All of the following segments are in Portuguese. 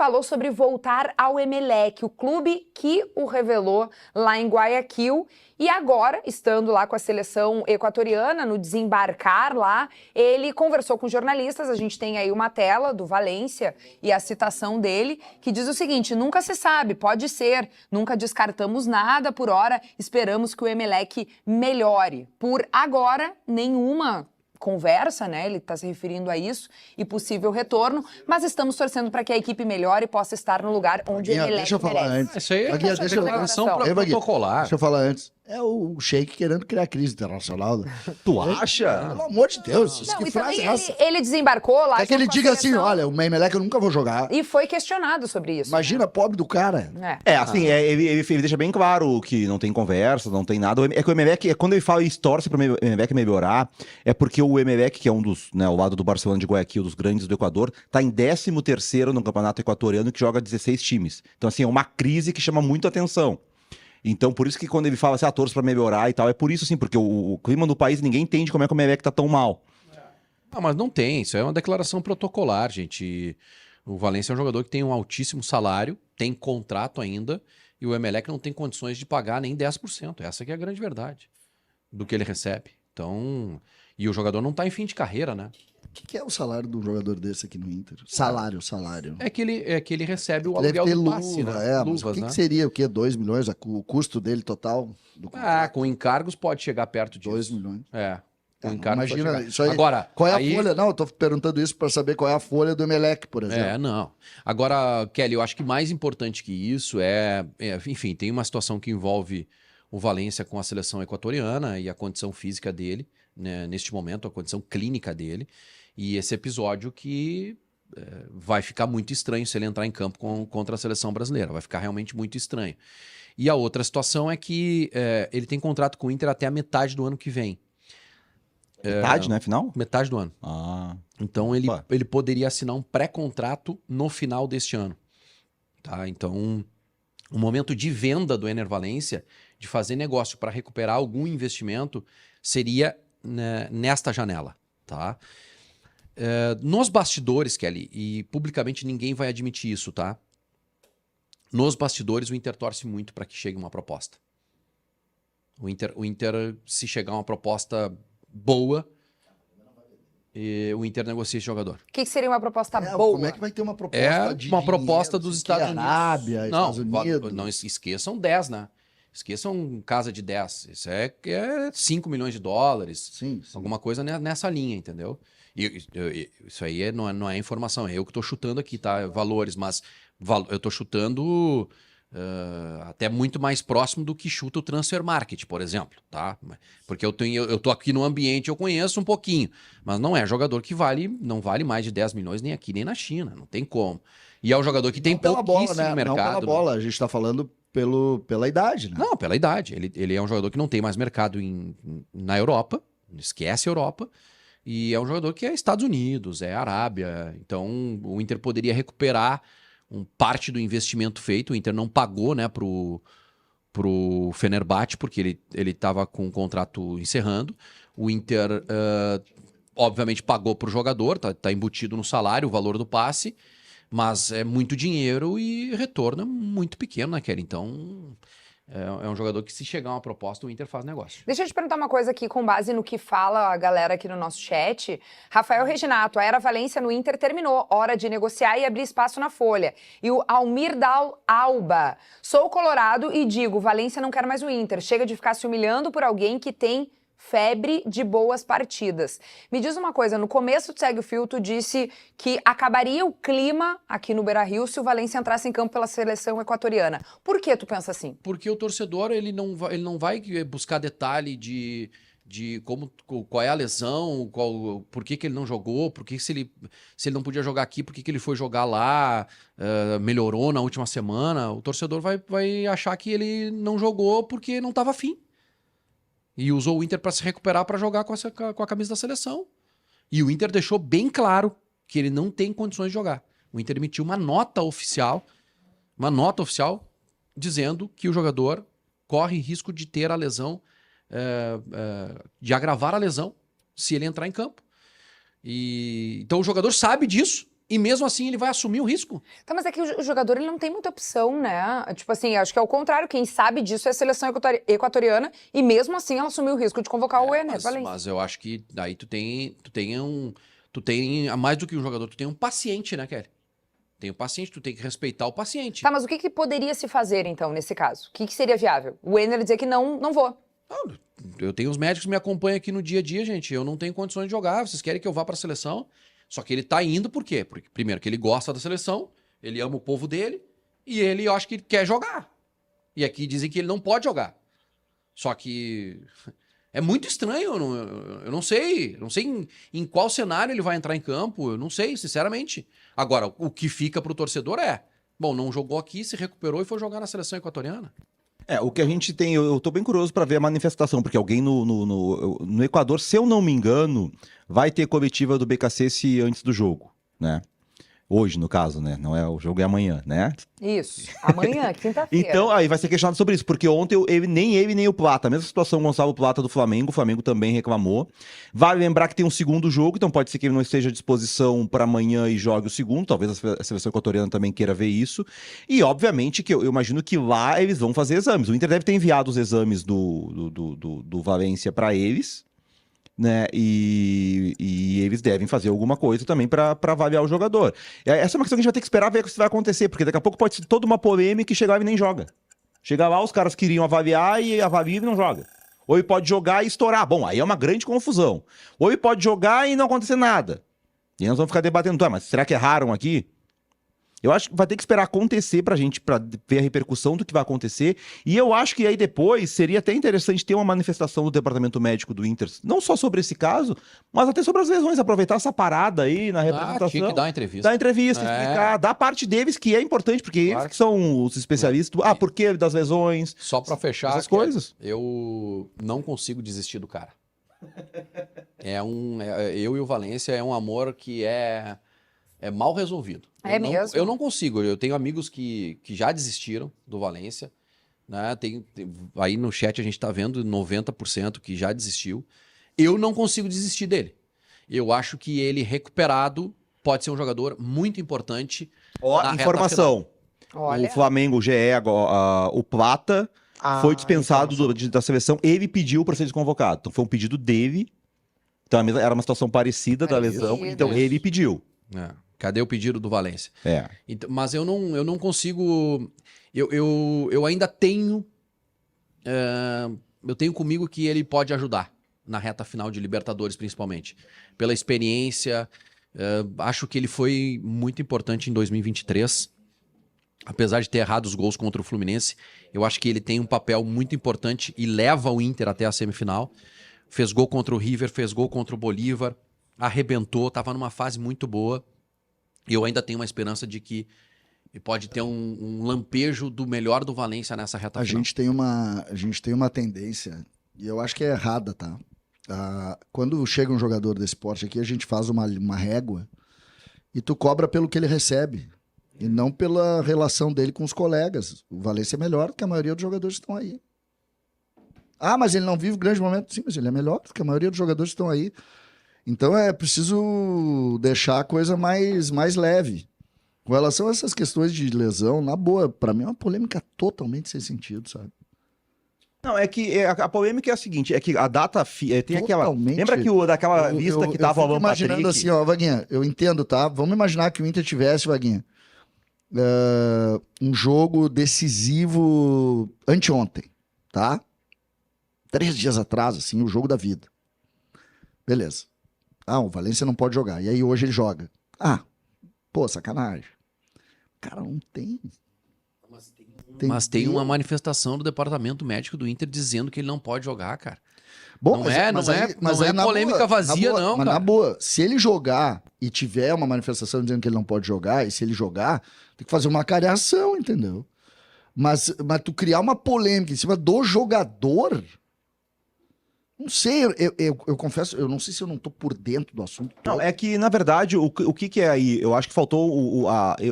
falou sobre voltar ao Emelec, o clube que o revelou lá em Guayaquil. E agora, estando lá com a seleção equatoriana, no desembarcar lá, ele conversou com jornalistas. A gente tem aí uma tela do Valência e a citação dele, que diz o seguinte: nunca se sabe, pode ser, nunca descartamos nada por hora, esperamos que o Emelec melhore. Por agora, nenhuma conversa, né? Ele está se referindo a isso e possível retorno, mas estamos torcendo para que a equipe melhore e possa estar no lugar onde o Emelec deixa eu falar merece. antes. Isso aí é declaração protocolar. Deixa eu falar antes. É o Sheik querendo criar crise internacional. Né? Tu acha? Pelo amor de Deus. Não, Que e frase também é essa? ele desembarcou lá. É que ele junto com a diga assim, seleção olha, o Emelec eu nunca vou jogar. E foi questionado sobre isso. Imagina, pobre do cara. Né? Ele deixa bem claro que não tem conversa, não tem nada. É que o Emelec, quando ele fala e torce para o Emelec melhorar, é porque o Emelec, que é um dos, né, ao lado do Barcelona de Guayaquil, dos grandes do Equador, tá em 13º no campeonato equatoriano, que joga 16 times. Então, assim, é uma crise que chama muito atenção. Então, por isso que quando ele fala assim, torce pra melhorar e tal, é por isso, assim, porque o clima do país, ninguém entende como é que o Emelec tá tão mal. Não, mas não tem, isso é uma declaração protocolar, gente. O Valência é um jogador que tem um altíssimo salário, tem contrato ainda, e o Emelec não tem condições de pagar nem 10%. Essa que é a grande verdade do que ele recebe. Então, e o jogador não tá em fim de carreira, né? O que é o salário de um jogador desse aqui no Inter? Salário. É que ele recebe o Deve aluguel ter do luva, passe, né? mas Luvas, o que né? que seria? O quê? 2 milhões? O custo dele total? Do Com encargos pode chegar perto disso. 2 milhões. Com encargos pode Imagina chegar. isso aí. Agora, Qual é a aí... folha? Não, eu tô perguntando isso para saber qual é a folha do Emelec, por exemplo. Não. Agora, Kelly, eu acho que mais importante que isso enfim, tem uma situação que envolve o Valência com a seleção equatoriana e a condição física dele, né, neste momento, a condição clínica dele, e esse episódio que vai ficar muito estranho se ele entrar em campo contra a seleção brasileira, vai ficar realmente muito estranho. E a outra situação é que ele tem contrato com o Inter até a metade do ano que vem. Metade, né? Final? Metade do ano. Então ele poderia assinar um pré-contrato no final deste ano. Tá? Então, o momento de venda do Ener Valência, de fazer negócio para recuperar algum investimento, seria, né, nesta janela. Tá? Nos bastidores, Kelly, e publicamente ninguém vai admitir isso, tá? Nos bastidores, o Inter torce muito para que chegue uma proposta. O Inter, se chegar uma proposta boa, o Inter negocia esse jogador. O que seria uma proposta boa? Como é que vai ter uma proposta de uma proposta dinheiro, dos Estados Unidos. Arábia, Estados Unidos. Não esqueçam 10, né? Esqueçam casa de 10. Isso é 5 milhões de dólares. Sim. Alguma coisa nessa linha, entendeu? Isso aí não é informação, é eu que estou chutando aqui, tá? Valores, mas eu estou chutando até muito mais próximo do que chuta o Transfer Market, por exemplo, tá? Porque eu tô aqui no ambiente, eu conheço um pouquinho, mas não é jogador que não vale mais de 10 milhões nem aqui nem na China, não tem como. E é um jogador que tem pouquíssimo mercado. Não pela bola, a gente está falando pela idade, né? Não, pela idade. Ele é um jogador que não tem mais mercado na Europa, esquece a Europa, e é um jogador que é Estados Unidos, é Arábia, então o Inter poderia recuperar parte do investimento feito. O Inter não pagou, né, pro Fenerbahçe, porque ele estava com o contrato encerrando. O Inter, obviamente, pagou pro jogador, tá embutido no salário, o valor do passe, mas é muito dinheiro e retorno é muito pequeno, né, Kelly? Então, é um jogador que, se chegar uma proposta, o Inter faz negócio. Deixa eu te perguntar uma coisa aqui, com base no que fala a galera aqui no nosso chat. Rafael Reginato, a era Valência no Inter terminou. Hora de negociar e abrir espaço na folha. E o Almir Dal Alba. Sou colorado e digo, Valência não quer mais o Inter. Chega de ficar se humilhando por alguém que tem febre de boas partidas. Me diz uma coisa, no começo do Segue o Fio, tu disse que acabaria o clima aqui no Beira-Rio se o Valência entrasse em campo pela seleção equatoriana. Por que tu pensa assim? Porque o torcedor, ele não vai buscar detalhe de qual é a lesão, por que ele não jogou, se ele não podia jogar aqui, por que ele foi jogar lá, melhorou na última semana. O torcedor vai achar que ele não jogou porque não estava afim. E usou o Inter para se recuperar, para jogar com a camisa da seleção. E o Inter deixou bem claro que ele não tem condições de jogar. O Inter emitiu uma nota oficial dizendo que o jogador corre risco de ter a lesão, de agravar a lesão, se ele entrar em campo. Então o jogador sabe disso E mesmo assim ele vai assumir o risco. Tá, mas é que o jogador ele não tem muita opção, né? Tipo assim, acho que é o contrário. Quem sabe disso é a seleção equatoriana e mesmo assim ela assumiu o risco de convocar o Ener Valencia. Mas eu acho que daí tu tem mais do que um jogador, tu tem um paciente, né, Kelly? Tem um paciente, tu tem que respeitar o paciente. Tá, mas o que poderia se fazer então nesse caso? O que seria viável? O Ener dizer que não vou. Eu tenho os médicos que me acompanham aqui no dia a dia, gente. Eu não tenho condições de jogar. Vocês querem que eu vá pra seleção? Só que ele tá indo por quê? Porque, primeiro, que ele gosta da seleção, ele ama o povo dele, e ele, eu acho que ele quer jogar. E aqui dizem que ele não pode jogar. Só que é muito estranho, eu não sei. Não sei em qual cenário ele vai entrar em campo, eu não sei, sinceramente. Agora, o que fica pro torcedor bom, não jogou aqui, se recuperou e foi jogar na seleção equatoriana. O que a gente tem, eu tô bem curioso para ver a manifestação, porque alguém no Equador, se eu não me engano, vai ter coletiva do BKC antes do jogo, né? Hoje, no caso, né? Não é o jogo, é amanhã, né? Isso, amanhã, quinta-feira. Então, aí vai ser questionado sobre isso, porque ontem nem ele, nem o Plata, a mesma situação, o Gonçalo Plata do Flamengo, o Flamengo também reclamou. Vale lembrar que tem um segundo jogo, então pode ser que ele não esteja à disposição para amanhã e jogue o segundo, talvez a seleção equatoriana também queira ver isso. E, obviamente, que eu imagino que lá eles vão fazer exames. O Inter deve ter enviado os exames do Valencia para eles, né? E eles devem fazer alguma coisa também para avaliar o jogador. Essa é uma questão que a gente vai ter que esperar ver o que vai acontecer, porque daqui a pouco pode ser toda uma polêmica e chegar lá e nem joga. Chega lá, os caras queriam avaliar e avalia e não joga. Ou ele pode jogar e estourar. Bom, aí é uma grande confusão. Ou ele pode jogar e não acontecer nada. E nós vamos ficar debatendo, mas será que erraram aqui? Eu acho que vai ter que esperar acontecer pra ver a repercussão do que vai acontecer. E eu acho que aí depois seria até interessante ter uma manifestação do departamento médico do Inter, não só sobre esse caso, mas até sobre as lesões, aproveitar essa parada aí na representação. Tinha que dar uma entrevista. Dar entrevista, explicar, da parte deles, que é importante, porque eles que são os especialistas. Por que das lesões? Só pra fechar, essas coisas. Eu não consigo desistir do cara. Eu e o Valencia é um amor que é mal resolvido. Mesmo? Eu não consigo. Eu tenho amigos que já desistiram do Valencia, né? Aí no chat a gente tá vendo 90% que já desistiu. Eu não consigo desistir dele. Eu acho que ele recuperado pode ser um jogador muito importante. Informação. Olha. O Flamengo, o GE, o Plata foi dispensado da seleção. Ele pediu para ser desconvocado. Então foi um pedido dele. Então era uma situação parecida da lesão. Então ele pediu. Cadê o pedido do Valencia? Então, mas eu não consigo. Eu ainda tenho. Eu tenho comigo que ele pode ajudar na reta final de Libertadores, principalmente. Pela experiência. Acho que ele foi muito importante em 2023. Apesar de ter errado os gols contra o Fluminense, eu acho que ele tem um papel muito importante e leva o Inter até a semifinal. Fez gol contra o River, fez gol contra o Bolívar, arrebentou, estava numa fase muito boa. Eu ainda tenho uma esperança de que pode ter um lampejo do melhor do Valencia nessa reta final. A gente tem uma tendência, e eu acho que é errada, tá? Quando chega um jogador desse porte aqui, a gente faz uma régua e tu cobra pelo que ele recebe, e não pela relação dele com os colegas. O Valencia é melhor do que a maioria dos jogadores que estão aí. Mas ele não vive grande momento. Sim, mas ele é melhor do que a maioria dos jogadores que estão aí. Então é preciso deixar a coisa mais leve. Com relação a essas questões de lesão, na boa, pra mim é uma polêmica totalmente sem sentido, sabe? Não, é que a polêmica é a seguinte, é que a data tem aquela... Totalmente. Lembra que daquela lista que tava o Alan Patrick? Imaginando assim, Vaguinha, eu entendo, tá? Vamos imaginar que o Inter tivesse, Vaguinha, um jogo decisivo anteontem, tá? 3 dias atrás, assim, o jogo da vida. Beleza. O Valencia não pode jogar. E aí hoje ele joga. Sacanagem. Cara, não tem. Mas tem uma manifestação do departamento médico do Inter dizendo que ele não pode jogar, cara. Bom, não é polêmica vazia, não, mas cara. na boa, se ele jogar e tiver uma manifestação dizendo que ele não pode jogar, e se ele jogar, tem que fazer uma careação, entendeu? Mas tu criar uma polêmica em cima do jogador... Não sei, eu confesso, eu não sei se eu não tô por dentro do assunto. Não, é que, na verdade, o que é aí? Eu acho que faltou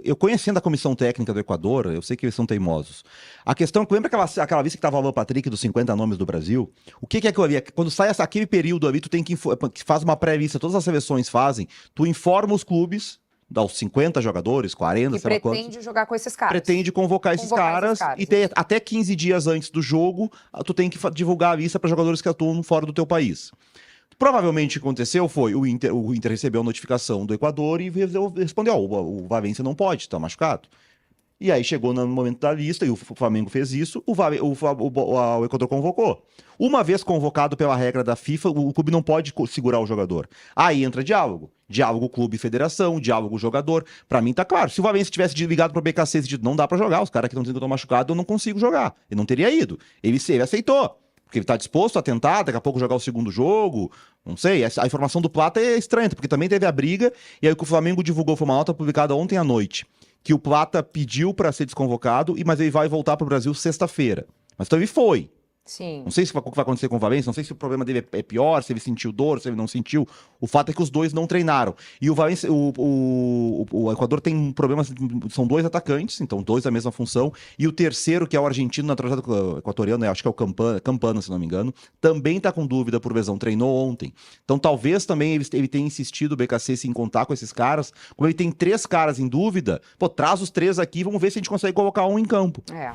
eu conhecendo a comissão técnica do Equador, eu sei que eles são teimosos. A questão é que lembra aquela lista que tava o Alan Patrick dos 50 nomes do Brasil? O que é aquilo ali? Quando sai aquele período ali, tu tem que faz uma pré-lista, todas as seleções fazem, tu informa os clubes aos 50 jogadores, 40, Que sei lá quantos. pretende jogar com esses caras. Pretende convocar esses caras e ter até 15 dias antes do jogo, tu tem que divulgar a lista para jogadores que atuam fora do teu país. Provavelmente o que aconteceu foi o Inter recebeu a notificação do Equador e respondeu, o Valencia não pode, tá machucado. E aí chegou no momento da lista e o Flamengo fez isso, o Equador convocou. Uma vez convocado pela regra da FIFA, o clube não pode segurar o jogador. Aí entra diálogo. Diálogo clube-federação, diálogo jogador. Pra mim tá claro. Se o Valencia tivesse ligado pro BKC e dito, não dá pra jogar, os caras que estão machucados, eu não consigo jogar. Ele não teria ido. Ele aceitou. Porque ele tá disposto a tentar, daqui a pouco jogar o segundo jogo. Não sei. A informação do Plata é estranha, porque também teve a briga. E aí o que o Flamengo divulgou foi uma nota publicada ontem à noite. Que o Plata pediu para ser desconvocado, mas ele vai voltar para o Brasil sexta-feira. Mas então ele foi. Sim. Não sei o que vai acontecer com o Valencia, não sei se o problema dele é pior, se ele sentiu dor, se ele não sentiu. O fato é que os dois não treinaram. E o Valencia, o Equador tem um problema, são 2 atacantes, então 2 da mesma função, e o terceiro, que é o argentino naturalizado equatoriano, acho que é o Campana, se não me engano, também está com dúvida por lesão, treinou ontem. Então talvez também ele tenha insistido, o BKC, em contar com esses caras. Como ele tem 3 caras em dúvida, traz os 3 aqui, vamos ver se a gente consegue colocar um em campo. É.